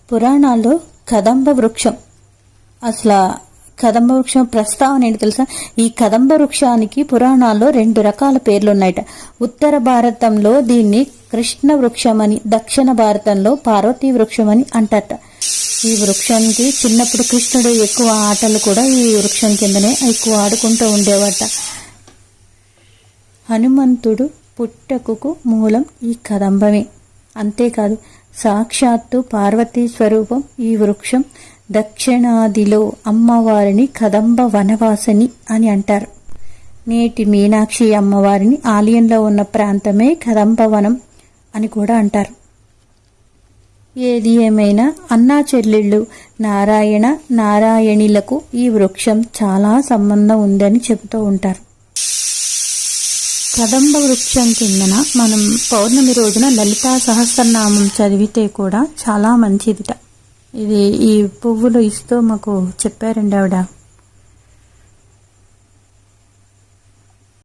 పురాణాల్లో కదంబ వృక్షం, అసలు కదంబ వృక్షం ప్రస్తావన ఏంటి తెలుసా? ఈ కదంబ వృక్షానికి పురాణాల్లో 2 రకాల పేర్లున్నాయట. ఉత్తర భారతంలో దీన్ని కృష్ణ వృక్షమని, దక్షిణ భారతంలో పార్వతీ వృక్షమని అంటారట. ఈ వృక్షానికి చిన్నప్పుడు కృష్ణుడు ఎక్కువ ఆటలు కూడా ఈ వృక్షం కిందనే ఎక్కువ ఆడుకుంటూ ఉండేవాట. హనుమంతుడు పుట్టకుకు మూలం ఈ కదంబమే. అంతేకాదు, సాక్షాత్తు పార్వతీ స్వరూపం ఈ వృక్షం. దక్షిణాదిలో అమ్మవారిని కదంబ వనవాసిని అని అంటారు. నేటి మీనాక్షి అమ్మవారిని ఆలయంలో ఉన్న ప్రాంతమే కదంబవనం అని కూడా అంటారు. ఏది ఏమైనా అన్నా చెల్లెళ్ళు నారాయణ నారాయణిలకు ఈ వృక్షం చాలా సంబంధం ఉందని చెబుతూ ఉంటారు. కదంబ వృక్షం కిందన మనం పౌర్ణమి రోజున లలితా సహస్రనామం చదివితే కూడా చాలా మంచిదిట. ఇది ఈ పువ్వులు ఇస్తూ మాకు చెప్పారండి ఆవిడ.